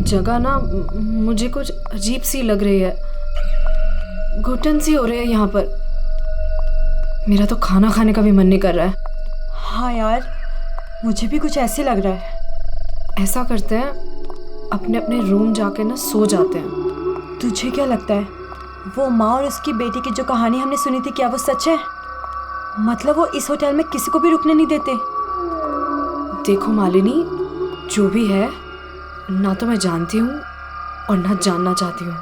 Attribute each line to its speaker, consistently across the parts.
Speaker 1: जगह ना मुझे कुछ अजीब सी लग रही है, घुटन सी हो रही है यहाँ पर। मेरा तो खाना खाने का भी मन नहीं कर रहा है।
Speaker 2: हाँ यार, मुझे भी कुछ ऐसे लग रहा है।
Speaker 1: ऐसा करते हैं, अपने अपने रूम जाके ना सो जाते हैं।
Speaker 2: तुझे क्या लगता है, वो माँ और उसकी बेटी की जो कहानी हमने सुनी थी, क्या वो सच है? मतलब वो इस होटल में किसी को भी रुकने नहीं देते?
Speaker 1: देखो मालिनी, जो भी है, ना तो मैं जानती हूँ और ना जानना चाहती हूँ।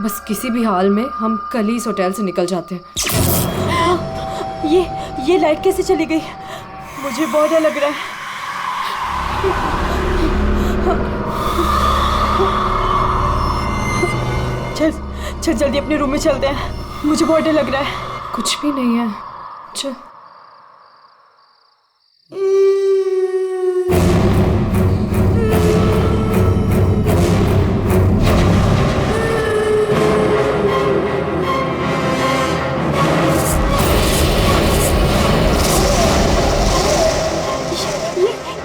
Speaker 1: बस किसी भी हाल में हम कल ही इस होटल से निकल जाते हैं।
Speaker 2: ये लाइट कैसे चली गई? मुझे बहुत डर लग रहा है। चल जल्दी अपने रूम में चलते हैं, मुझे बहुत डर लग रहा है।
Speaker 1: कुछ भी नहीं है, चल।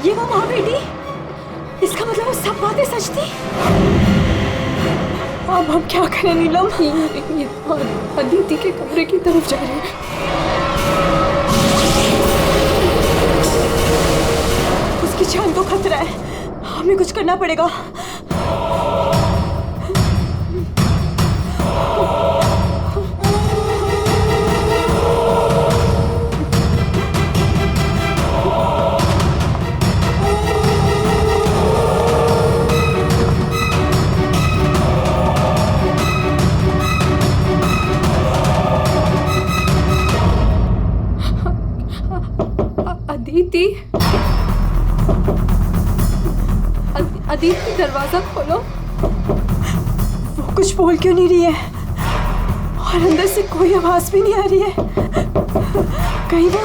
Speaker 2: ये वो माँ बेटी, इसका मतलब वो सब बातें सच थी। अब हम क्या करें नीलम?
Speaker 1: ये अदिति के कमरे की तरफ जा रहे हैं।
Speaker 2: उसकी जान को खतरा है, हमें कुछ करना पड़ेगा।
Speaker 1: अदिति, दरवाजा खोलो।
Speaker 2: वो कुछ बोल क्यों नहीं रही है? और अंदर से कोई आवाज भी नहीं आ रही है। कहीं वो,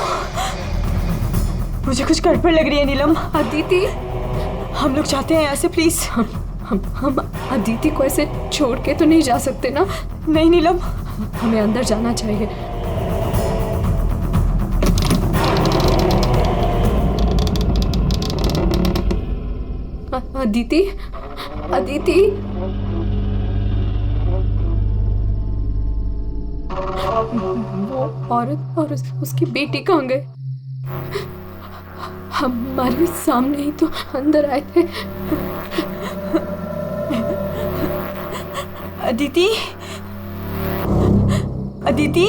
Speaker 2: मुझे कुछ गड़बड़ लग रही है नीलम।
Speaker 1: अदिति,
Speaker 2: हम लोग जाते हैं यहाँ से, प्लीज।
Speaker 1: हम अदिति को ऐसे छोड़ के तो नहीं जा सकते ना?
Speaker 2: नहीं नीलम,
Speaker 1: हमें अंदर जाना चाहिए। अदिति, अदिति, वो औरत और उसकी बेटी कहाँ गए? हमारे सामने ही तो अंदर आए थे।
Speaker 2: अदिति, अदिति,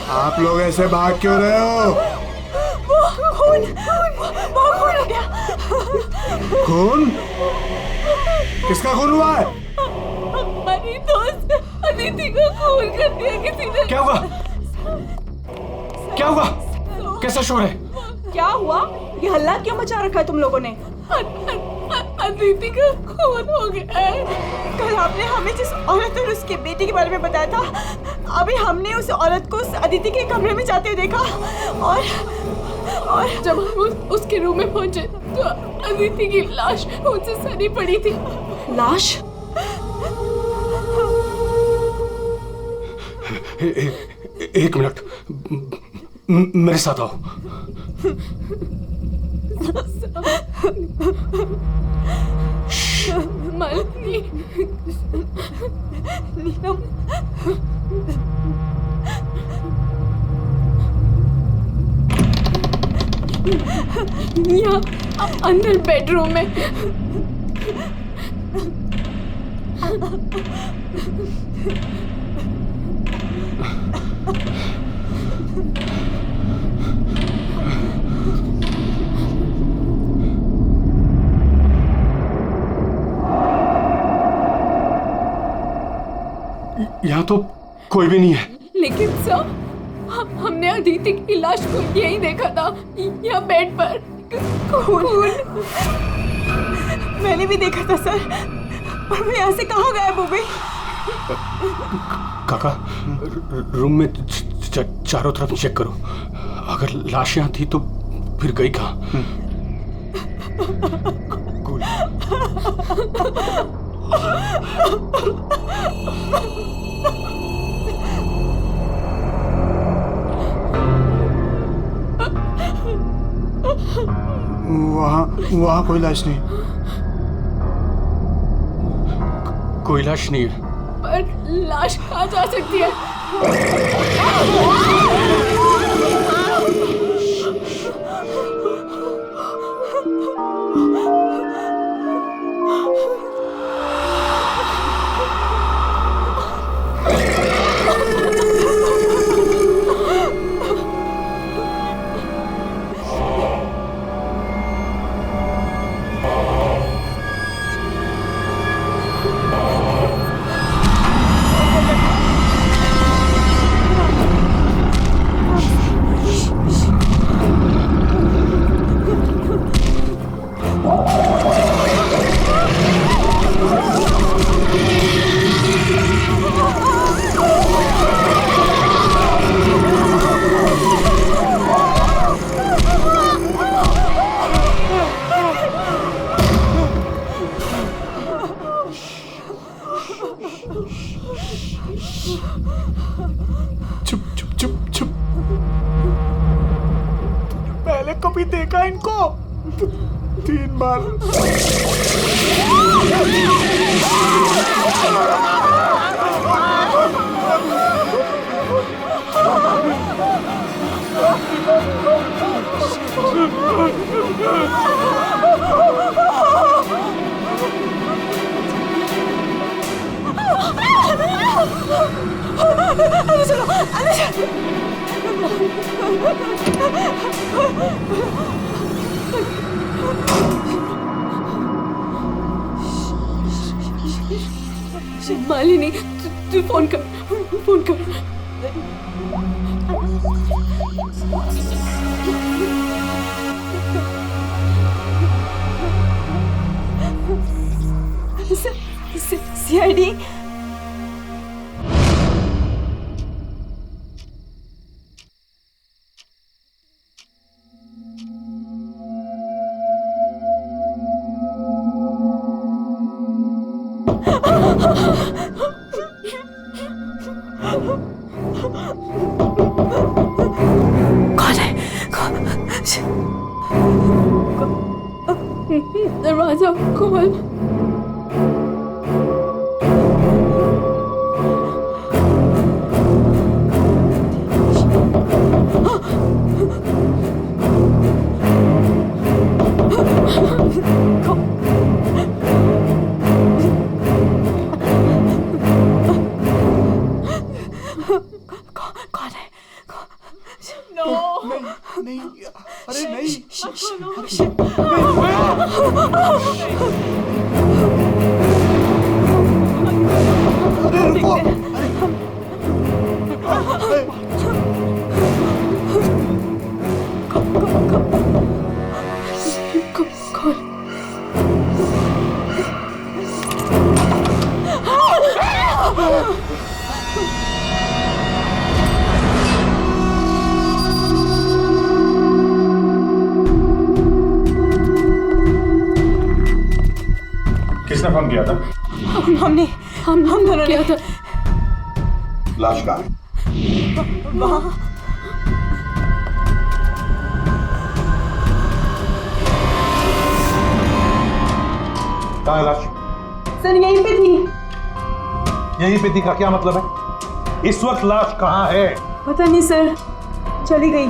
Speaker 3: आप लोग ऐसे भाग क्यों रहे हो?
Speaker 2: वो खून हो गया।
Speaker 3: खून? किसका खून हुआ है?
Speaker 2: हमारी दोस्त अदिति को खून कर दिया किसी ने।
Speaker 4: क्या हुआ? क्या हुआ? कैसा शोर है?
Speaker 2: क्या हुआ? ये हल्ला क्यों मचा रखा है तुम लोगों ने? अदिति का खून हो गया है। कल आपने हमें जिस औरत और उसके बेटे के बारे में बताया था, अभी हमने उस औरत को उस अदिति के कमरे में जाते हुए देखा। और
Speaker 1: जब हम उसके रूम में पहुंचे तो अदिति की लाश उनसे सनी पड़ी थी।
Speaker 2: लाश?
Speaker 4: एक मिनट, मेरे साथ आओ।
Speaker 1: मालिनी,
Speaker 2: नीलम,
Speaker 1: यहाँ अंदर बेडरूम में।
Speaker 4: यहाँ तो कोई भी नहीं है।
Speaker 1: लेकिन सर, हमने अदिति की लाश को यहीं देखा था, यहाँ बेड पर खून।
Speaker 2: मैंने भी देखा था सर, और वो यहाँ से कहाँ गायब हो गई?
Speaker 4: काका, रूम में चारों तरफ चेक करो। अगर लाश यहाँ थी तो फिर गई कहाँ?
Speaker 3: वहाँ कोई लाश नहीं।
Speaker 4: कोई लाश नहीं है।
Speaker 1: पर लाश कहाँ जा सकती है?
Speaker 3: चुप चुप चुप चुप। पहले कभी देखा इनको? 3 बार।
Speaker 1: मालिनी, तू फोन कर, फोन कर।
Speaker 2: सीआईडी।
Speaker 1: कौन है? दरवाजा खोल।
Speaker 3: नहीं, अरे नहीं। अरे रुको।
Speaker 4: किसने फोन किया था?
Speaker 2: हम दोनों ने।
Speaker 1: क्या था?
Speaker 3: लाश कहाँ है?
Speaker 2: वहाँ।
Speaker 5: कहाँ है लाश?
Speaker 2: सर यहीं पे थी।
Speaker 5: यहीं पे थी का क्या मतलब है? इस वक्त लाश कहाँ है?
Speaker 2: पता नहीं सर, चली गई।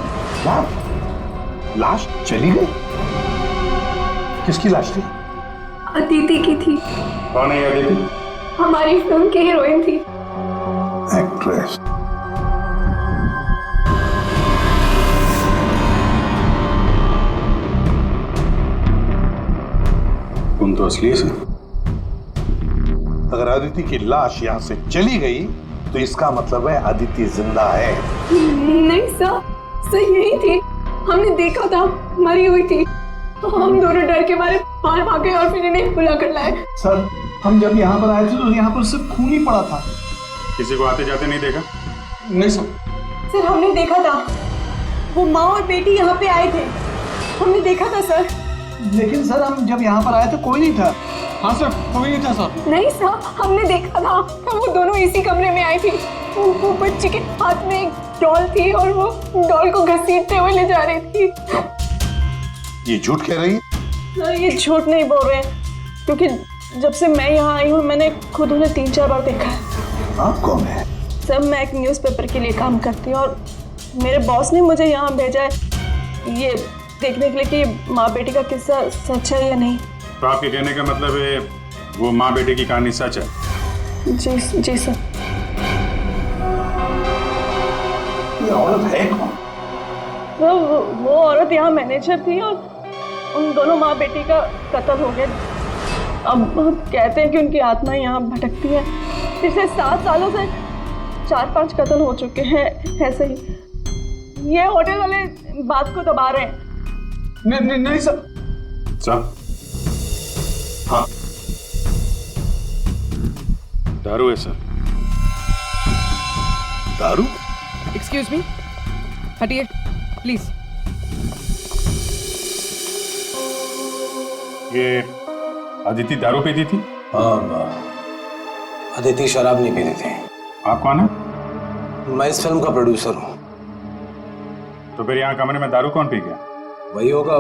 Speaker 5: लाश चली गई? किसकी लाश थी?
Speaker 1: अदिति की थी।
Speaker 5: कौन है अदिति?
Speaker 1: हमारी फिल्म की हीरोइन थी।
Speaker 5: एक्ट्रेस। तुम तो असली से। अगर अदिति की लाश यहाँ से चली गई तो इसका मतलब है अदिति जिंदा है।
Speaker 1: नहीं सर यही थी। हमने देखा था, मरी हुई थी। हम दोनों डर के मारे बाहर भागे और फिर इन्हें बुला कर लाए।
Speaker 3: सर, हम जब यहाँ पर आए थे तो यहाँ पर सिर्फ खून ही पड़ा था।
Speaker 6: किसी को आते जाते नहीं देखा?
Speaker 4: नहीं सर।
Speaker 2: सर हमने देखा था, वो माँ और बेटी यहाँ पे आए थे, हमने देखा था सर।
Speaker 3: लेकिन सर हम जब यहाँ पर आए तो कोई नहीं था।
Speaker 4: हाँ सर, कोई नहीं था सर।
Speaker 2: नहीं सर, हमने देखा था, वो दोनों इसी कमरे में आई थी। वो बच्चे के हाथ में एक डॉल थी और वो डॉल को घसीटते हुए ले जा रही थी।
Speaker 5: ये झूठ कह रही है?
Speaker 2: सर ये झूठ नहीं बोल रहे हैं, क्योंकि जब से मैं यहाँ आई हूँ मैंने खुद उन्हें 3-4 बार देखा है।
Speaker 5: आप कौन है?
Speaker 2: सर मैं एक न्यूज़पेपर के लिए काम करती हूँ और मेरे बॉस ने मुझे यहाँ भेजा है ये देखने के लिए कि माँ बेटी का किस्सा सच है या नहीं।
Speaker 6: तो आपके कहने का मतलब है वो माँ बेटे की कहानी सच है?
Speaker 2: जी सर।
Speaker 5: ये औरत है कौन?
Speaker 2: तो वो औरत यहाँ मैनेजर थी और उन दोनों माँ बेटी का कत्ल हो गया। अब कहते हैं कि उनकी आत्मा यहाँ भटकती है। पिछले 7 सालों से 4-5 कत्ल हो चुके हैं ऐसे ही। ये होटल वाले बात को दबा रहे हैं।
Speaker 3: नहीं सर।
Speaker 6: सर
Speaker 5: हाँ
Speaker 6: दारू है सर।
Speaker 5: दारू?
Speaker 1: एक्सक्यूज मी, हटिए प्लीज।
Speaker 6: ये अदिति दारू पीती थी?
Speaker 7: हाँ, अदिति शराब नहीं पीती थी।
Speaker 6: आप कौन है?
Speaker 7: मैं इस फिल्म का प्रोड्यूसर हूँ।
Speaker 6: तो फिर यहाँ कमरे में दारू कौन पी गया?
Speaker 7: वही होगा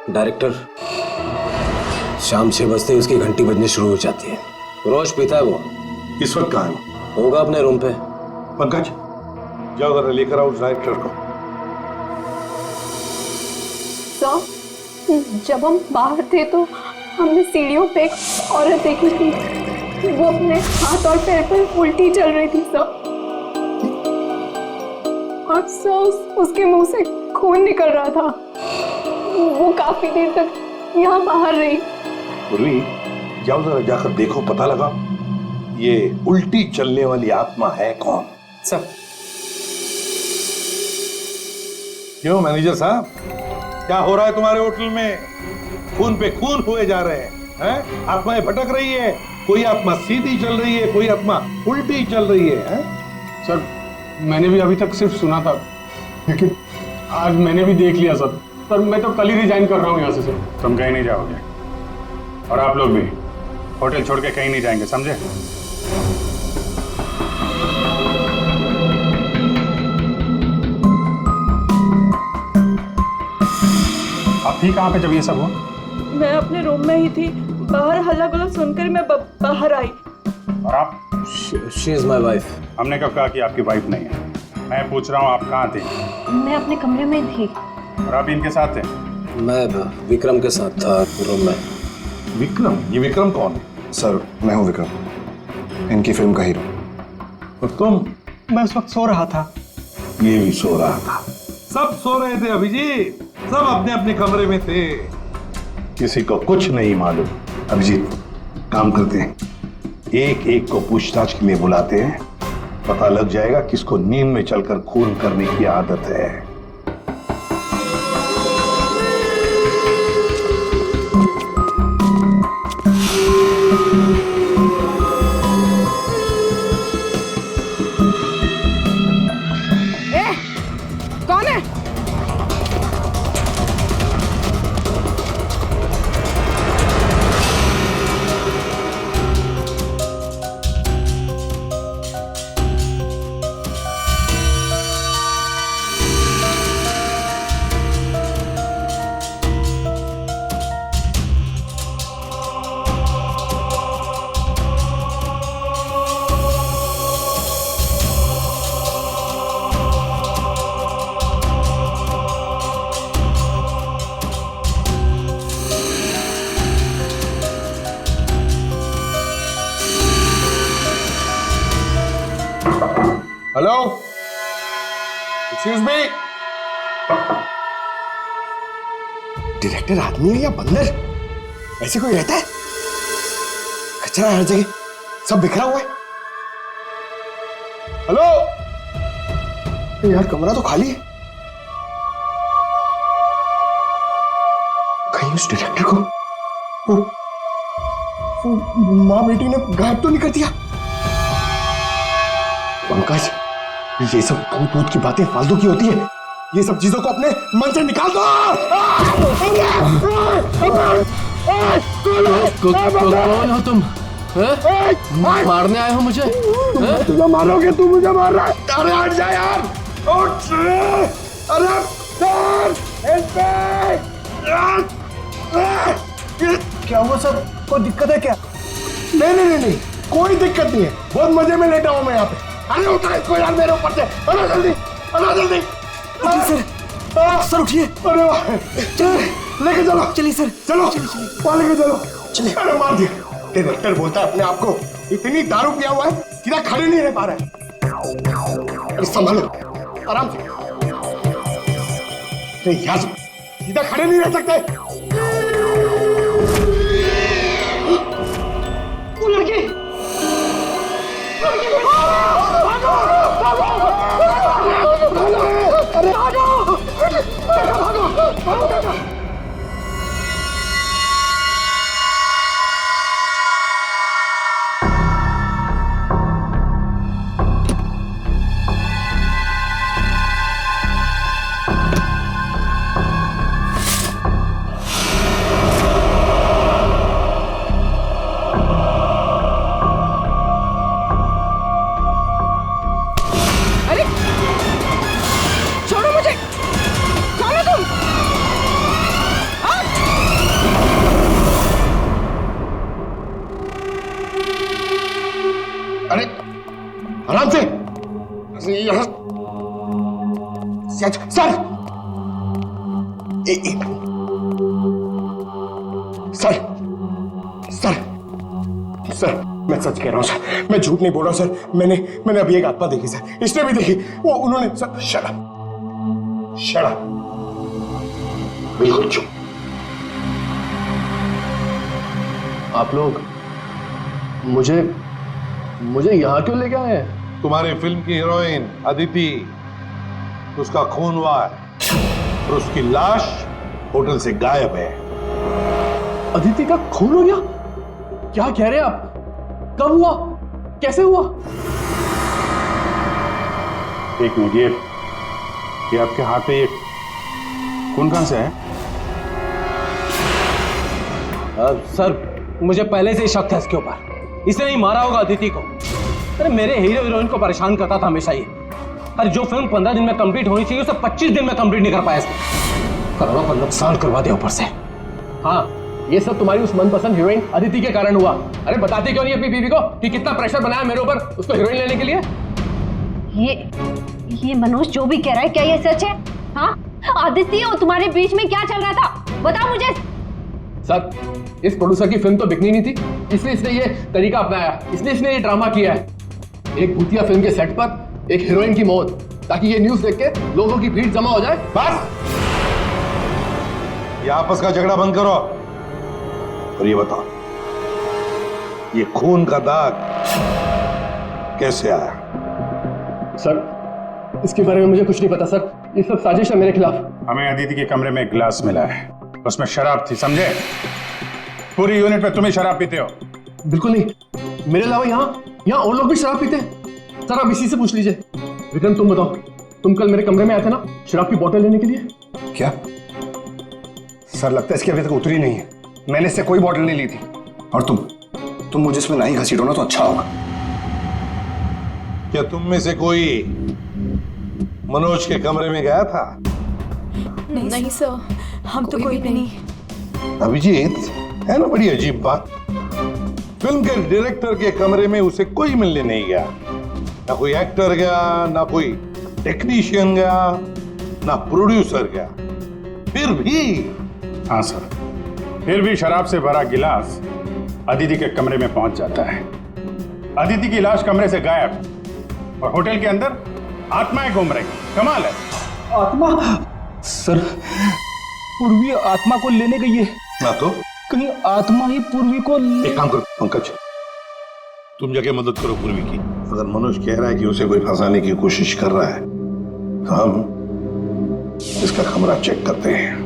Speaker 7: डायरेक्टर। शाम 6 बजते ही उसकी घंटी बजनी शुरू हो जाती है। रोज पीता है वो।
Speaker 5: इस वक्त कहाँ है?
Speaker 7: होगा अपने रूम पे।
Speaker 5: पंकज जाओ जरा लेकर आओ उस डायरेक्टर को।
Speaker 2: सर जब हम बाहर थे तो हमने सीढ़ियों पे एक औरत देखी थी। वो अपने हाथ और पैर पर उल्टी चल रही थी सर। और सर उसके मुंह से खून निकल रहा था। वो काफी देर तक यहाँ बाहर रही।
Speaker 5: पूर्वी जाओ जरा जाकर देखो, पता लगा ये उल्टी चलने वाली आत्मा है कौन।
Speaker 7: सर
Speaker 5: क्यों मैनेजर साहब, क्या हो रहा है तुम्हारे होटल में? खून पे खून हुए जा रहे हैं? आत्माएं भटक रही है। कोई आत्मा सीधी चल रही है, कोई आत्मा उल्टी चल रही है?
Speaker 4: सर मैंने भी अभी तक सिर्फ सुना था, लेकिन आज मैंने भी देख लिया सर। सर मैं तो कल ही रिजाइन कर रहा हूँ यहाँ से सर।
Speaker 6: तुम कहीं नहीं जाओगे और आप लोग भी होटल छोड़ के कहीं नहीं जाएंगे, समझे? आप थी कहाँ पे जब ये सब हुआ?
Speaker 2: मैं अपने रूम में ही थी, बाहर हल्ला गुल्ला सुनकर मैं बाहर आई।
Speaker 6: और आप?
Speaker 7: She is my wife.
Speaker 6: हमने कब कहा कि आपकी वाइफ नहीं है? मैं पूछ रहा हूँ आप कहाँ थे?
Speaker 2: मैं अपने कमरे में थी।
Speaker 6: और आप इनके साथ थे?
Speaker 7: मैं विक्रम के साथ था रूम में।
Speaker 5: विक्रम? ये विक्रम कौन है?
Speaker 8: सर मैं हूँ विक्रम, इनकी फिल्म का हीरो।
Speaker 5: और तुम?
Speaker 3: मैं उस वक्त सो रहा था।
Speaker 5: ये भी सो रहा था। सब सो रहे थे अभिजीत, सब अपने अपने कमरे में थे, किसी को कुछ नहीं मालूम। अभिजीत काम करते हैं, एक एक को पूछताछ के लिए बुलाते हैं, पता लग जाएगा किसको नींद में चलकर खून करने की आदत है।
Speaker 1: कौन है?
Speaker 5: Hello, excuse me.
Speaker 3: डायरेक्टर आदमी है या बंदर? ऐसे कोई रहता है? कचरा हर जगह, सब बिखरा हुआ है। हेलो यार, कमरा तो खाली है। कहीं उस डायरेक्टर को वो माँ बेटी ने गायब तो नहीं कर दिया? पंकज, ये सब भूत भूत की बातें फालतू की होती है। ये सब चीजों को अपने मन से निकाल दो।
Speaker 7: कौन हो तुम? मारने आए हो मुझे?
Speaker 3: तुझे मारोगे, तू मुझे मार रहा है। अरे हट जा यार, उठ। अरे क्या हुआ सर? कोई दिक्कत है क्या? नहीं, कोई दिक्कत नहीं है। बहुत मजे में लेटा हूँ मैं यहाँ पे। अरे उठा इसको यार मेरे ऊपर से। अरे जल्दी। सर उठिए। अरे वाह, लेके चलो। चलिए सर, चलो वहाँ लेके चलो। चलिए। अरे मार दिया। डायरेक्टर बोलता है अपने आप को इतनी दारू पिया हुआ है सीधा खड़े नहीं रह पा रहा है। अरे संभालो, आराम से। अरे यार सीधा खड़े नहीं रह सकते। वो लड़की अरे भागो।
Speaker 2: छोड़ो मुझे, चलो तुम।
Speaker 3: अरे आराम से। सर सर मैं सच कह रहा हूँ सर, मैं झूठ नहीं बोल रहा हूँ सर। मैंने अभी एक आत्मा देखी सर, इसने भी देखी। वो उन्होंने सर शट अप बिल्कुल चुप।
Speaker 7: आप लोग मुझे यहाँ क्यों लेके आए हैं?
Speaker 5: तुम्हारी फिल्म की हीरोइन अदिति, उसका खून हुआ है और उसकी लाश होटल से गायब है।
Speaker 7: अदिति का खून हो गया? क्या कह रहे हैं आप? कब हुआ? कैसे हुआ?
Speaker 6: एक मिनट, ये आपके हाथ पे ये खून कहां से है?
Speaker 7: सर मुझे पहले से ही शक था इसके ऊपर। इसने नहीं मारा होगा अदिति को। अरे मेरे हीरो हीरोइन को परेशान करता था हमेशा ये। अरे जो फिल्म 15 दिन में कंप्लीट होनी चाहिए उसे 25 दिन में कंप्लीट नहीं कर पाया इसने। करोड़ों का नुकसान करवा दिया ऊपर से। हाँ, ये सब तुम्हारी उस मनपसंद हीरोइन अदिति के कारण हुआ। अरे बताते क्यों नहीं अपनी बीवी को कि कितना प्रेशर बनाया मेरे ऊपर उसको हीरोइन लेने के लिए?
Speaker 9: ये मनोज जो भी कह रहा है, क्या ये सच है? हाँ, आदित्य और तुम्हारे बीच में क्या चल रहा था? बताओ मुझे।
Speaker 7: सर, इस प्रोड्यूसर की फिल्म तो बिकनी नहीं थी, इसलिए इसने ये तरीका अपनाया, इसने ये ड्रामा किया है। एक भूतिया फिल्म के सेट पर एक हीरोइन की मौत, ताकि ये न्यूज देख के लोगों की भीड़ जमा हो जाए।
Speaker 5: बस, ये आपस का झगड़ा बंद करो और ये बताओ, ये खून का दाग कैसे आया?
Speaker 7: सर, इसके बारे में मुझे कुछ नहीं पता सर। ये सब साजिश है मेरे खिलाफ।
Speaker 6: हमें अदिति के कमरे में एक गिलास मिला है, उसमें शराब थी, समझे? पूरी यूनिट में तुम ही शराब पीते हो।
Speaker 7: बिल्कुल नहीं, मेरे अलावा यहाँ और लोग भी शराब पीते हैं। सर आप इसी से पूछ लीजिए। विक्रम तुम बताओ, तुम कल मेरे कमरे में आए थे ना शराब की बोतल लेने के लिए?
Speaker 3: क्या सर, लगता है इसकी अभी तक उतरी नहीं है। मैंने इससे कोई बोतल नहीं ली थी। और तुम मुझे इसमें नहीं घसीटो ना तो अच्छा होगा।
Speaker 5: क्या तुम में से कोई मनोज के कमरे में गया था?
Speaker 2: नहीं सर, हम तो कोई भी नहीं।
Speaker 5: अभिजीत, है ना बड़ी अजीब बात। फिल्म के डायरेक्टर के कमरे में उसे कोई मिलने नहीं गया, ना कोई एक्टर गया, ना कोई टेक्नीशियन गया, ना प्रोड्यूसर गया। फिर भी
Speaker 6: हाँ सर, फिर भी शराब से भरा गिलास अदिति के कमरे में पहुंच जाता है। अदिति की लाश कमरे से गायब और होटल के अंदर आत्माएं घूम रही। कमाल है।
Speaker 10: आत्मा? सर, पूर्वी आत्मा को लेने गई है।
Speaker 5: ना तो
Speaker 10: कहीं आत्मा ही पूर्वी को
Speaker 5: एक काम करो पंकज, तुम जाके मदद करो पूर्वी की। अगर मनोज कह रहा है कि उसे कोई फंसाने की कोशिश कर रहा है तो हम इसका कमरा चेक करते हैं।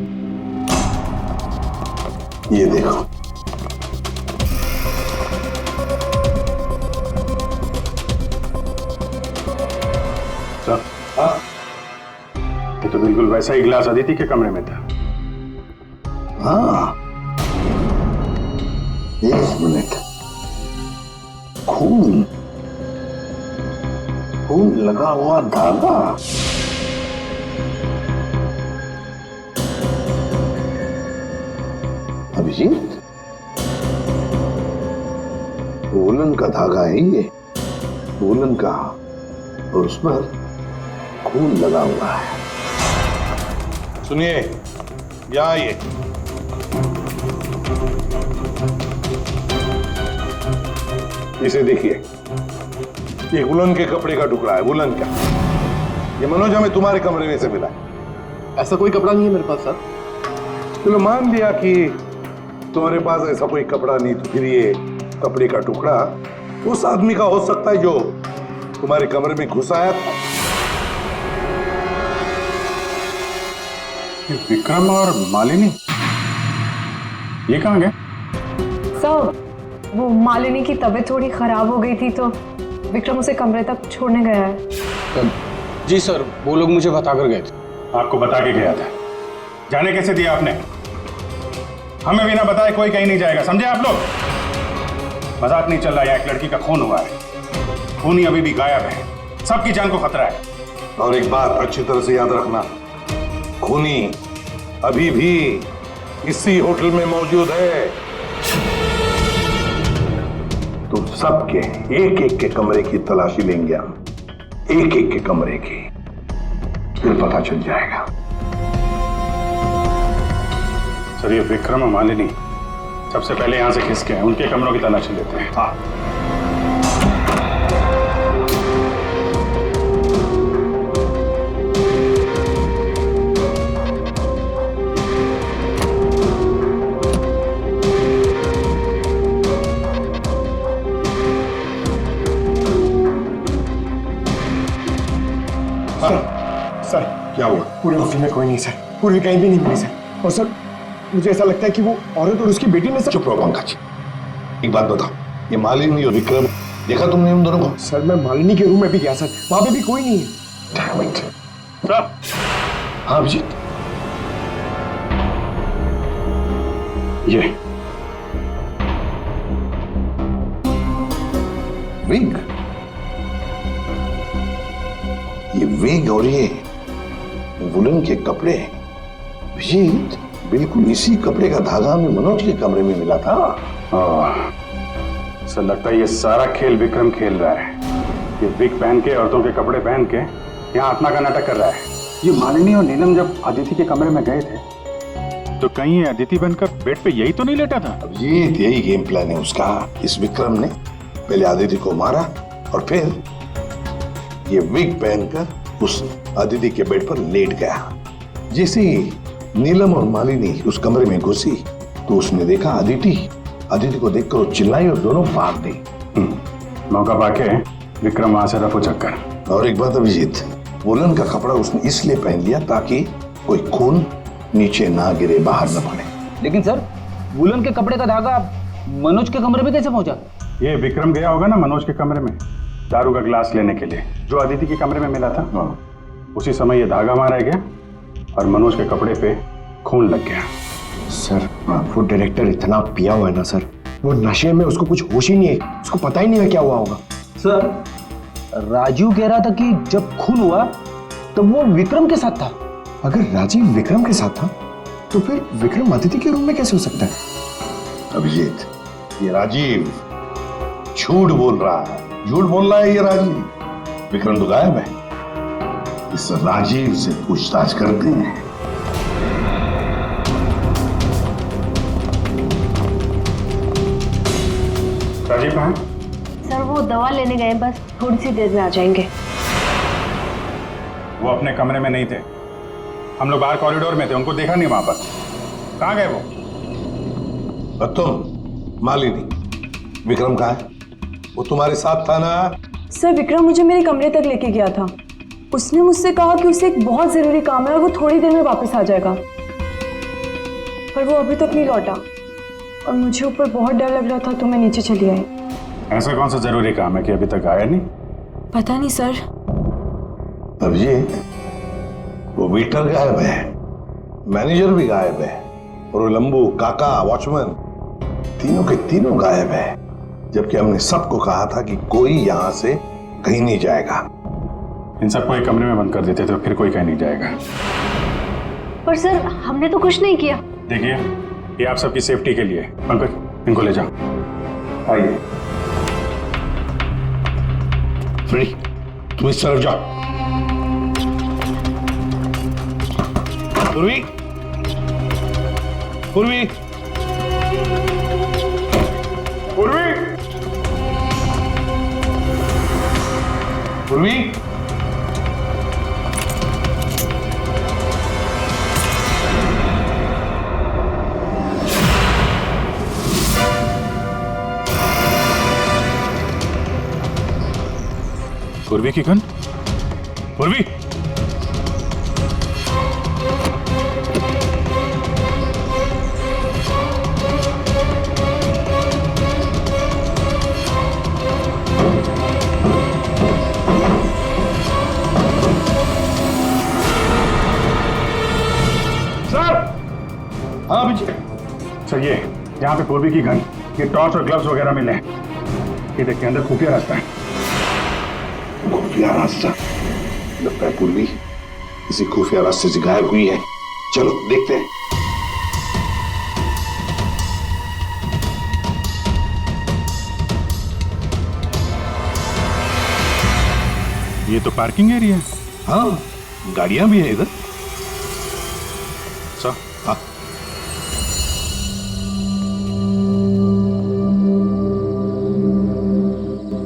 Speaker 5: ये देखो,
Speaker 6: ये तो बिल्कुल वैसा ही गिलास अदिति के कमरे में था।
Speaker 5: हाँ, एक मिनट, खून खून लगा हुआ धागा। अभिजीत, वूलन का धागा है ये, वूलन का, और उस पर खून लगा हुआ है। सुनिए, यहाँ आइए। इसे देखिए, ये वुलन के कपड़े का टुकड़ा है, वुलन का। ये मनोज हमें तुम्हारे कमरे में से मिला है।
Speaker 7: ऐसा कोई कपड़ा नहीं है मेरे पास सर।
Speaker 5: चलो मान लिया कि तुम्हारे पास ऐसा कोई कपड़ा नहीं, तो फिर ये कपड़े का टुकड़ा उस आदमी का हो सकता है जो तुम्हारे कमरे में घुस आया था।
Speaker 6: विक्रम और मालिनी ये कहाँ गए?
Speaker 1: सर, वो मालिनी की तबीयत थोड़ी खराब हो गई थी तो विक्रम उसे कमरे तक छोड़ने गया है।
Speaker 7: जी सर, वो लोग मुझे बताकर गए थे।
Speaker 6: आपको बता के गया था? जाने कैसे दिया आपने? हमें बिना बताए कोई कहीं नहीं जाएगा, समझे आप लोग? मजाक नहीं चल रहा है, एक लड़की का खून हुआ है, खूनी अभी भी गायब है, सबकी जान को खतरा है।
Speaker 5: और एक बात अच्छी तरह से याद रखना, खूनी अभी भी इसी होटल में मौजूद है। तो सबके एक एक के कमरे की तलाशी लेंगे हम, एक एक के कमरे की, फिर पता चल जाएगा।
Speaker 6: सर, ये विक्रम और मालिनी सबसे पहले यहां से खिसके हैं, उनके कमरों की तलाशी लेते हैं।
Speaker 5: हाँ,
Speaker 3: सर,
Speaker 5: क्या हुआ?
Speaker 3: पूरे ऑफिस में कोई नहीं सर, पूरी कहीं भी नहीं मिली सर। और सर, मुझे ऐसा लगता है कि वो औरत और उसकी बेटी ने सर।
Speaker 5: चुप रहो पंकज, एक बात बताओ, ये मालिनी और विक्रम देखा तुमने उन दोनों को?
Speaker 3: सर, मैं मालिनी के रूम में भी गया सर, वहां पे भी कोई नहीं है।
Speaker 5: Damn it.
Speaker 6: सर,
Speaker 5: हाँ अभिजीत,
Speaker 6: ये
Speaker 5: विग, ये विग और ये वुलन के कपड़े, अभिजीत बिल्कुल इसी कपड़े का धागा हमें मनोज के कमरे में मिला था।
Speaker 6: सर, लगता है ये सारा खेल विक्रम खेल रहा है। ये विग पहन के, औरतों के कपड़े पहन के यहाँ आत्मा का नाटक कर रहा है। ये मालिनी और नीलम जब अदिति के कमरे में गए थे तो कहीं ये अदिति बनकर बेड पे यही तो नहीं लेटा था?
Speaker 5: अभिजीत, यही गेम प्लान है उसका। इस विक्रम ने पहले अदिति को मारा और फिर ये विग पहनकर उस अदिति के बेड पर लेट गया। जैसे ही नीलम और मालिनी उस कमरे में घुसी तो उसने देखा अदिति को देखकर वो चिल्लाई और दोनों भाग गई।
Speaker 6: मौका पाके विक्रम वहां से रफू चक्कर।
Speaker 5: और एक बात अभिजीत, वुलन का कपड़ा उसने इसलिए पहन लिया ताकि कोई खून नीचे ना गिरे, बाहर न पड़े।
Speaker 7: लेकिन सर, वुलन के कपड़े का धागा मनोज के कमरे में कैसे पहुंचा?
Speaker 6: ये विक्रम गया होगा ना मनोज के कमरे में दारू का गिलास लेने के लिए, जो अदिति के कमरे में मिला था। उसी समय ये धागा मारा गया और मनोज के कपड़े पे खून लग गया।
Speaker 3: सर, वो डायरेक्टर इतना पिया हुआ है ना सर, वो नशे में उसको कुछ होश ही नहीं है, उसको पता ही नहीं है क्या हुआ होगा।
Speaker 7: सर, राजीव कह रहा था कि जब खून हुआ तब वो विक्रम के साथ था।
Speaker 3: अगर राजीव विक्रम के साथ था तो फिर विक्रम अदिति के रूम में कैसे हो सकता है?
Speaker 5: अभिजीत, ये राजीव झूठ बोल रहा है, झूठ बोल रहा है ये राजीव। विक्रम तो गायब है। इस राजीव से पूछताछ करते हैं।
Speaker 6: राजीव कहाँ?
Speaker 9: सर, वो दवा लेने गए, बस थोड़ी सी देर में आ जाएंगे।
Speaker 6: वो अपने कमरे में नहीं थे, हम लोग बाहर कॉरिडोर में थे, उनको देखा नहीं वहां पर। कहाँ गए वो?
Speaker 5: और तुम मालिनी, विक्रम कहाँ है? वो तुम्हारे साथ था ना?
Speaker 2: सर, विक्रम मुझे मेरे कमरे तक लेके गया था। उसने मुझसे कहा कि उसे एक बहुत जरूरी काम है और वो थोड़ी देर में वापस आ जाएगा, पर वो अभी तक नहीं लौटा और मुझे ऊपर बहुत डर लग रहा था तो मैं नीचे चली आई।
Speaker 6: ऐसा कौन सा जरूरी काम है कि अभी तक आया नहीं?
Speaker 2: पता नहीं सर।
Speaker 5: अभिजीत, वो वेटर गायब है, मैनेजर भी गायब है, और वो लंबू, काका, वॉचमैन, तीनों के तीनों गायब है। जबकि हमने सबको कहा था कि कोई यहां से कहीं नहीं जाएगा।
Speaker 6: इन सबको एक कमरे में बंद कर देते तो फिर कोई कहीं नहीं जाएगा।
Speaker 9: पर सर हमने तो कुछ नहीं किया।
Speaker 6: देखिए, ये आप सबकी सेफ्टी के लिए। पंकज, इनको ले जाओ। आइए।
Speaker 5: फ्रेडी, तुम इस तरफ जाओ। पूर्वी, पूर्वी, पूर्वी, पूर्वी।
Speaker 6: पूर्वी की गन? पूर्वी!
Speaker 5: हाँ अभिजीत
Speaker 6: सर, ये यहाँ पे पूर्वी की गन, ये टॉर्च और ग्लव्स वगैरह मिले हैं। ये देखिए, अंदर खुफिया रास्ता है।
Speaker 5: खुफिया रास्ता? लगता है पूर्वी किसी खुफिया रास्ते से गायब हुई है। चलो देखते हैं।
Speaker 6: ये तो पार्किंग एरिया है।
Speaker 5: हाँ, गाड़ियां भी है इधर।
Speaker 6: सर,
Speaker 5: हाँ,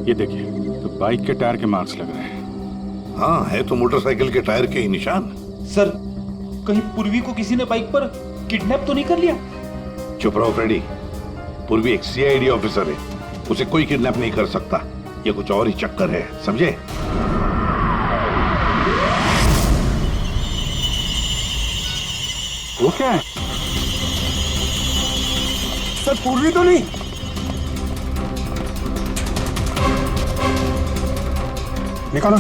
Speaker 6: ये देखिए, तो बाइक के टायर के मार्क्स लग रहे हैं।
Speaker 5: हाँ, है तो मोटरसाइकिल के टायर के ही निशान।
Speaker 10: सर कहीं पूर्वी को किसी ने बाइक पर किडनैप तो नहीं कर लिया?
Speaker 5: चुप रहो फ्रेडी। पूर्वी एक सीआईडी ऑफिसर है, उसे कोई किडनैप नहीं कर सकता। ये कुछ और ही चक्कर है, समझे?
Speaker 6: वो क्या है?
Speaker 3: सर पूर्वी तो नहीं?
Speaker 6: निकालो।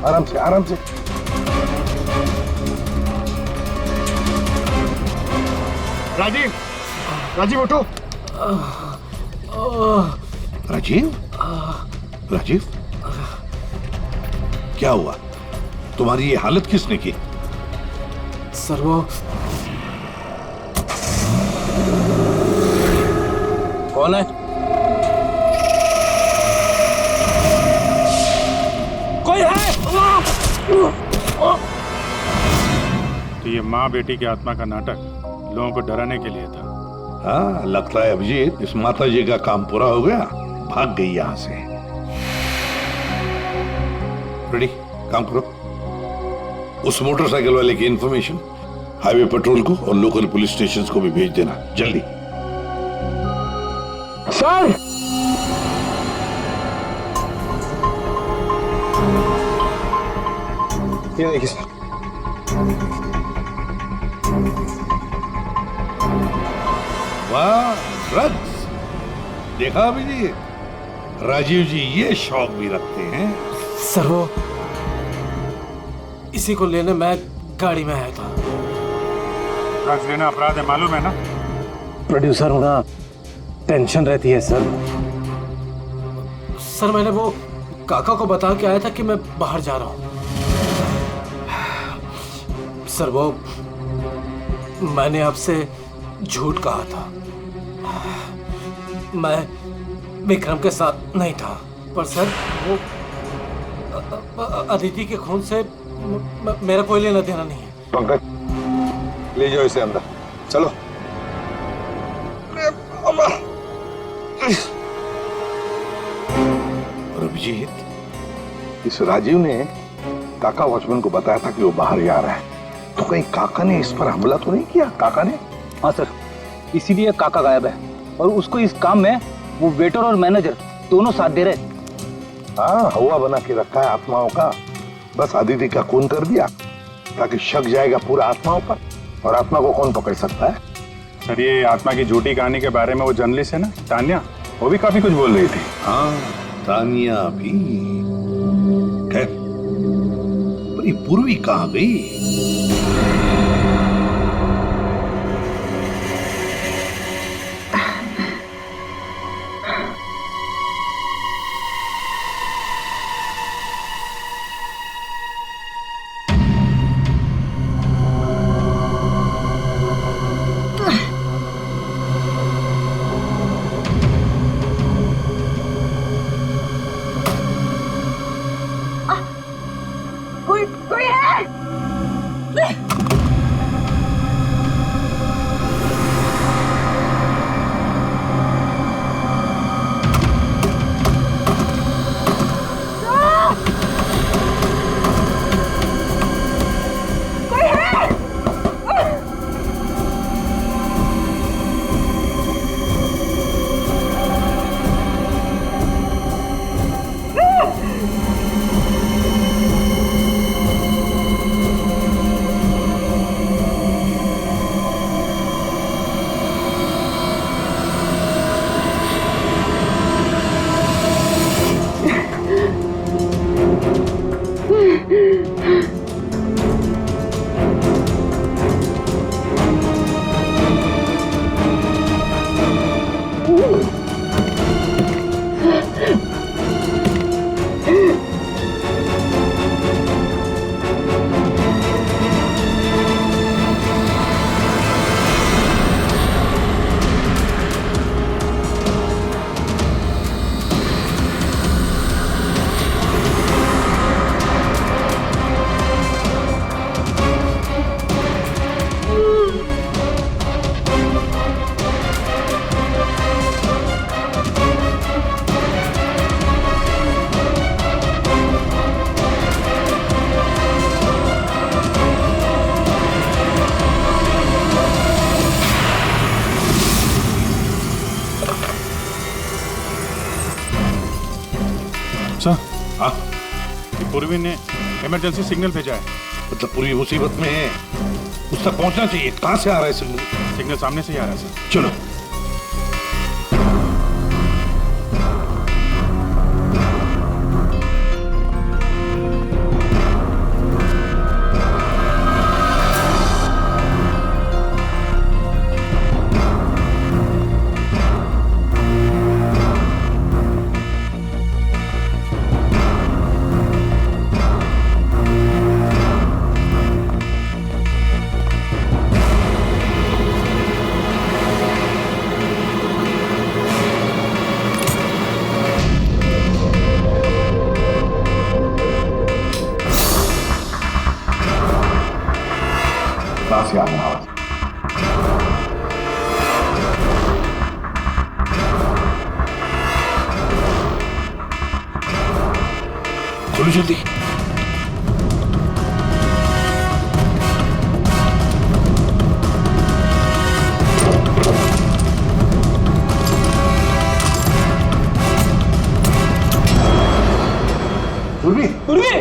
Speaker 5: आराम से, आराम से।
Speaker 3: राजीव, राजीव उठो।
Speaker 5: राजीव, राजीव, क्या हुआ? तुम्हारी ये हालत किसने की?
Speaker 7: सर वो कौन है? कोई है?
Speaker 6: तो ये माँ बेटी की आत्मा का नाटक लोगों को डराने के लिए था।
Speaker 5: हाँ, लगता है अभिजीत इस माता जी का काम पूरा हो गया, भाग गई यहां से। रेडी, काम करो। उस मोटरसाइकिल वाले की इंफॉर्मेशन हाईवे पेट्रोल को और लोकल पुलिस स्टेशंस को भी भेज देना, जल्दी।
Speaker 3: सर, ये देखिए सर।
Speaker 5: वाह, ड्रग्स! देखा अभिजीत, राजीव जी ये शौक भी रखते हैं।
Speaker 7: सर वो इसी को लेने मैं गाड़ी में आया था।
Speaker 6: ड्रग्स लेना अपराध है, मालूम है ना?
Speaker 7: प्रोड्यूसर होना टेंशन रहती है सर। सर मैंने वो काका को बता के आया था कि मैं बाहर जा रहा हूँ। सर वो मैंने आपसे झूठ कहा था। मैं विक्रम के साथ नहीं था, पर सर वो अदिति के खून से मेरा कोई लेना देना नहीं है।
Speaker 3: पंकज, ले जाओ इसे अंदर, चलो।
Speaker 5: और अभिजीत, इस राजीव ने काका वॉचमैन को बताया था कि वो बाहर जा रहा है, तो कहीं काका ने इस पर हमला तो नहीं किया? काका ने?
Speaker 10: हाँ सर, इसीलिए काका गायब है और उसको इस काम में वो वेटर और मैनेजर दोनों साथ दे रहे।
Speaker 5: हाँ, हवा बना के रखा है आत्माओं का। बस आदिति का खून कर दिया ताकि शक जाएगा पूरा आत्माओं पर, और आत्मा को कौन पकड़ सकता है?
Speaker 6: सर, ये आत्मा की झूठी कहानी के बारे में वो जर्नलिस्ट है ना, तान्या, वो भी काफी कुछ बोल रही थी।
Speaker 5: हाँ, तानिया भी। खैर, पर ये पूर्वी कहाँ गई?
Speaker 2: कोई है?
Speaker 6: सर, हाँ, पूर्वी ने इमरजेंसी सिग्नल भेजा है।
Speaker 5: मतलब पूरी मुसीबत में है, उस तक पहुंचना चाहिए। कहां से आ रहा है सिग्नल?
Speaker 6: सिग्नल सामने से ही आ रहा है सर।
Speaker 5: चलो।
Speaker 3: कहां से आ रहा है?
Speaker 5: खोलो जल्दी।
Speaker 3: पूर्वी,
Speaker 2: पूर्वी!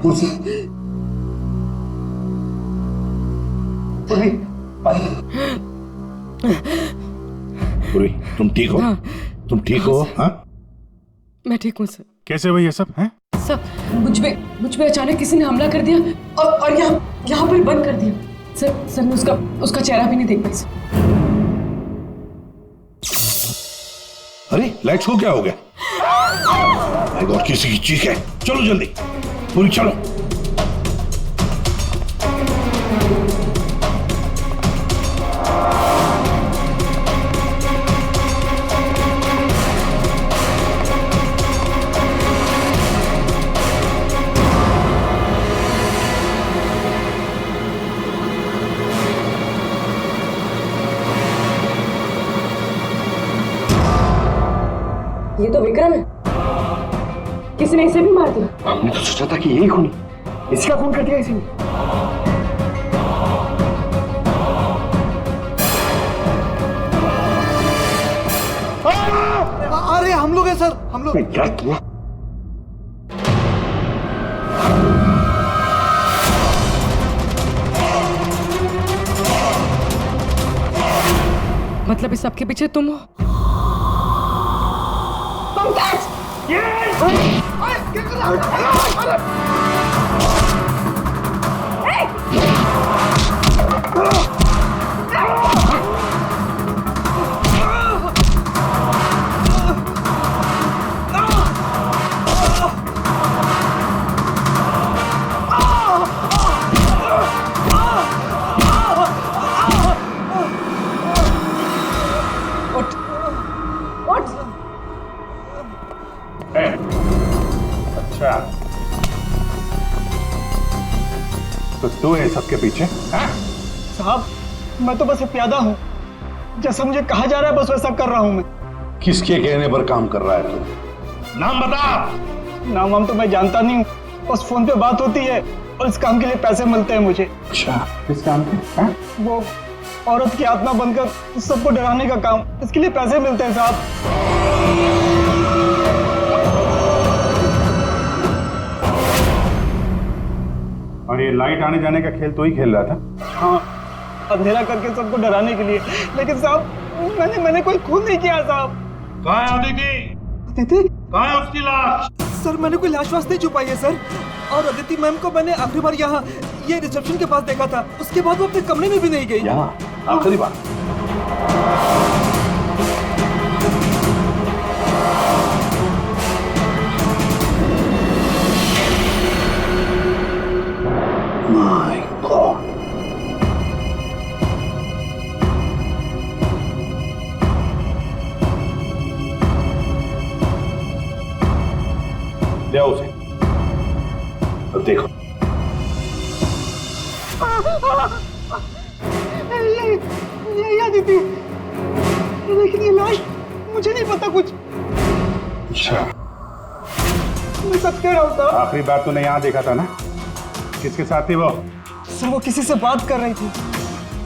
Speaker 3: कुर्सी। पूर्वी,
Speaker 5: पूर्वी, तुम ठीक हो?
Speaker 1: हाँ।
Speaker 5: तुम ठीक हो? हाँ?
Speaker 1: मैं ठीक हूँ सर।
Speaker 6: कैसे हुई ये सब? हैं?
Speaker 1: सर, मुझ पे अचानक किसी ने हमला कर दिया और यहाँ पर बंद कर दिया। सर मैं उसका चेहरा भी नहीं देख पाई सर।
Speaker 5: अरे लाइट्स को क्या हो गया? माय गॉड, किसी की चीख है। चलो जल्दी, पूरी चलो।
Speaker 1: ये तो विक्रम है। किसी ने इसे भी मार दिया।
Speaker 3: हमने तो सोचा था कि यही खूनी, इसका खून कर दिया इसी ने।
Speaker 10: अरे हम लोग हैं सर, हम लोग।
Speaker 3: क्या किया?
Speaker 1: मतलब इस सब के पीछे तुम हो?
Speaker 6: अच्छा, तो तू है सबके पीछे?
Speaker 3: साहब, मैं तो बस एक प्यादा हूँ। जैसा मुझे कहा जा रहा है बस वैसा कर रहा हूँ मैं।
Speaker 5: किसके कहने पर काम कर रहा है तू? नाम बता।
Speaker 3: नाम वाम तो मैं जानता नहीं हूँ, बस फोन पे बात होती है और इस काम के लिए पैसे मिलते हैं मुझे।
Speaker 6: अच्छा, किस काम के?
Speaker 3: वो औरत की आत्मा बनकर सबको डराने का काम, इसके लिए पैसे मिलते हैं साहब।
Speaker 6: और ये लाइट आने जाने का खेल तो ही खेल रहा था?
Speaker 3: हाँ, अंधेरा करके सबको डराने के लिए। लेकिन साहब मैंने कोई खून नहीं किया साहब।
Speaker 5: कहाँ है अदिति? कहाँ है उसकी लाश?
Speaker 3: सर मैंने कोई लाश वाश नहीं छुपाई है सर। और अदिति मैम को मैंने आखिरी बार यहाँ ये रिसेप्शन के पास देखा था, उसके बाद वो अपने कमरे में भी नहीं गई।
Speaker 5: यहाँ आखिरी बार? My God. ले आओ उसे। अब देखो।
Speaker 3: ये अदिति, लेकिन ये लाश मुझे नहीं पता कुछ।
Speaker 6: अच्छा,
Speaker 3: मैं सच कह रहा हूँ साहब।
Speaker 6: आखिरी बार तूने यहाँ देखा था ना? किसके साथ थी वो?
Speaker 3: सर वो किसी से बात कर रही थी,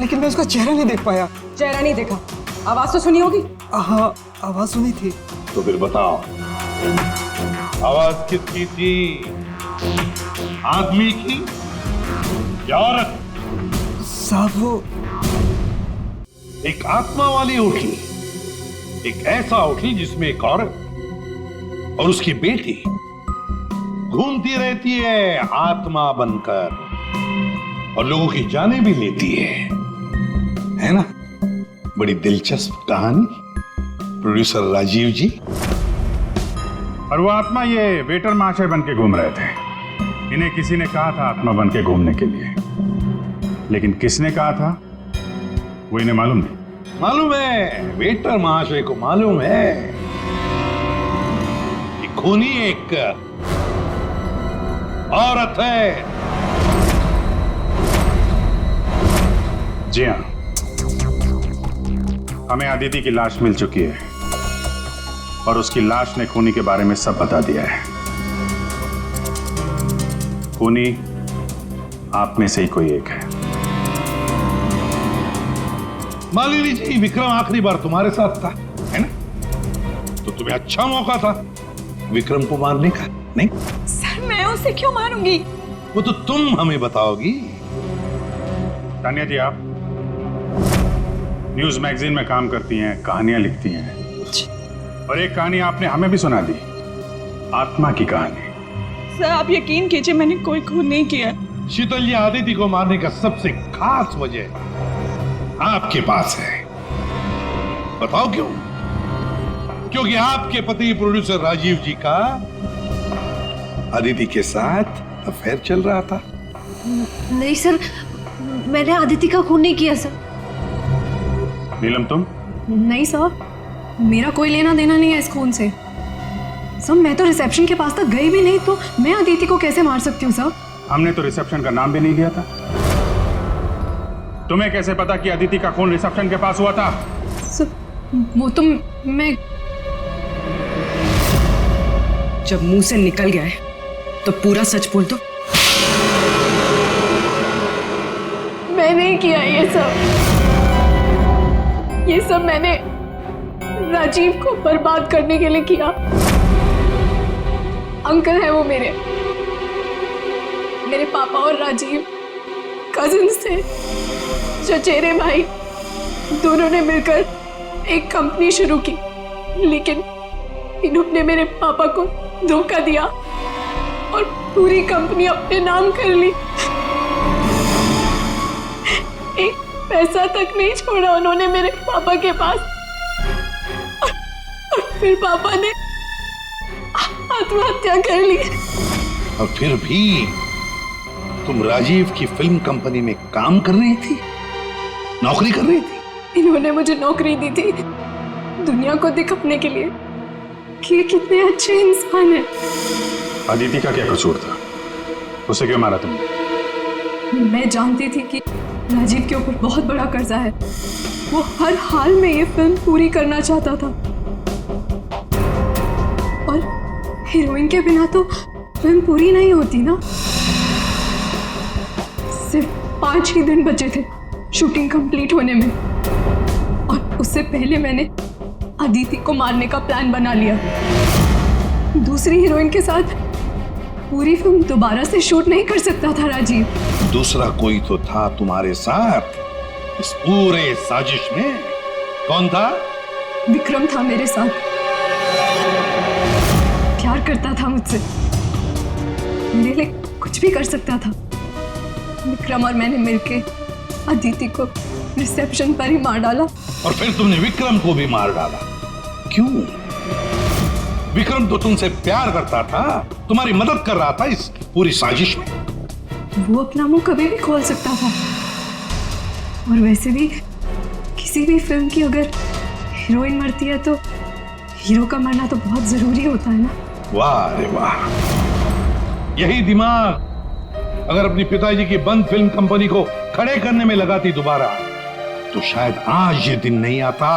Speaker 3: लेकिन मैं उसका चेहरा नहीं देख पाया।
Speaker 2: चेहरा नहीं देखा, आवाज तो सुनी होगी?
Speaker 3: हाँ, आवाज सुनी थी।
Speaker 5: तो फिर बताओ, आवाज किसकी थी? आदमी की या औरत?
Speaker 3: साहब वो
Speaker 5: एक आत्मा वाली उठी, एक ऐसा उठी जिसमें एक औरत और उसकी बेटी घूमती रहती है आत्मा बनकर और लोगों की जानें भी लेती है ना? बड़ी दिलचस्प कहानी, प्रोड्यूसर राजीव जी।
Speaker 6: और वो आत्मा ये वेटर महाशय बन के घूम रहे थे। इन्हें किसी ने कहा था आत्मा बन के घूमने के लिए, लेकिन किसने कहा था वो इन्हें मालूम नहीं।
Speaker 5: मालूम है, वेटर महाशय को मालूम है कि खूनी एक औरत है।
Speaker 6: जी हाँ, हमें अदिति की लाश मिल चुकी है और उसकी लाश ने खूनी के बारे में सब बता दिया है। खूनी आप में से ही कोई एक है।
Speaker 5: मालिनी जी, विक्रम आखिरी बार तुम्हारे साथ था, है ना? तो तुम्हें अच्छा मौका था विक्रम को मारने का, नहीं?
Speaker 2: सर मैं उसे क्यों मारूंगी?
Speaker 5: वो तो तुम हमें बताओगी।
Speaker 6: तानिया जी, आप न्यूज मैगजीन में काम करती हैं, कहानियां लिखती हैं, और एक कहानी आपने हमें भी सुना दी, आत्मा की कहानी।
Speaker 2: सर आप यकीन कीजिए, मैंने कोई खून नहीं किया।
Speaker 5: शीतल जी, आदिति को मारने का सबसे खास वजह आपके पास है। बताओ क्यों? क्योंकि आपके पति प्रोड्यूसर राजीव जी का अदिति के साथ अफेयर चल रहा था।
Speaker 9: नहीं सर, मैंने अदिति का खून नहीं किया सर।
Speaker 6: नीलम तुम?
Speaker 1: नहीं सर, मेरा कोई लेना देना नहीं है इस खून से। सर मैं तो रिसेप्शन के पास तक गई भी नहीं, तो मैं अदिति को कैसे मार सकती हूँ सर?
Speaker 6: हमने तो रिसेप्शन का नाम भी नहीं लिया था। तुम्हें कैसे पता कि अदिति का खून रिसेप्शन के पास हुआ था?
Speaker 1: सर वो तो मैं, जब मुंह से निकल गया है तो पूरा सच बोल दो।
Speaker 2: मैं नहीं किया ये सब मैंने राजीव को बर्बाद करने के लिए किया। अंकल है वो मेरे पापा और राजीव कजिन्स थे, चचेरे भाई, दोनों ने मिलकर एक कंपनी शुरू की, लेकिन इन्होंने मेरे पापा को धोखा दिया और पूरी कंपनी अपने नाम कर ली। एक पैसा तक नहीं छोड़ा उन्होंने मेरे पापा के पास। और फिर पापा ने आत्महत्या कर ली।
Speaker 5: और फिर भी तुम राजीव की फिल्म कंपनी में काम कर रही थी, नौकरी कर रही थी।
Speaker 2: इन्होंने मुझे नौकरी दी थी दुनिया को दिखाने के लिए कि ये कितने अच्छे इंसान हैं।
Speaker 6: अदिति का क्या कसूर था? उसे क्यों मारा तुमने?
Speaker 2: मैं जानती थी कि राजीव के ऊपर बहुत बड़ा कर्जा है। वो हर हाल में ये फिल्म पूरी करना चाहता था और हीरोइन के बिना तो फिल्म पूरी नहीं होती ना। सिर्फ 5 ही दिन बचे थे शूटिंग कंप्लीट होने में और उससे पहले मैंने अदिति को मारने का प्लान बना लिया। दूसरी हीरोइन के साथ पूरी फिल्म दोबारा से शूट नहीं कर सकता था राजीव।
Speaker 5: दूसरा कोई तो था तुम्हारे साथ इस पूरे साजिश में। कौन था?
Speaker 2: विक्रम था मेरे साथ। प्यार करता था मुझसे, मेरे लिए कुछ भी कर सकता था। विक्रम और मैंने मिलके अदिति को रिसेप्शन पर ही मार डाला।
Speaker 5: और फिर तुमने विक्रम को भी मार डाला। क्यों? विक्रम तो तुमसे प्यार करता था, तुम्हारी मदद कर रहा था इस पूरी साजिश में।
Speaker 2: वो अपना मुंह कभी भी खोल सकता था। और वैसे भी किसी भी फिल्म की अगर हीरोइन मरती है तो हीरो का मरना तो बहुत जरूरी होता है ना।
Speaker 5: वाह रे वाह, यही दिमाग अगर अपनी पिताजी की बंद फिल्म कंपनी को खड़े करने में लगाती दोबारा, तो शायद आज ये दिन नहीं आता।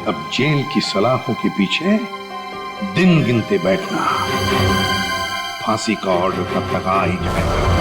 Speaker 5: अब जेल की सलाखों के पीछे दिन गिनते बैठना, फांसी का ऑर्डर तब तक आ ही जाएगा।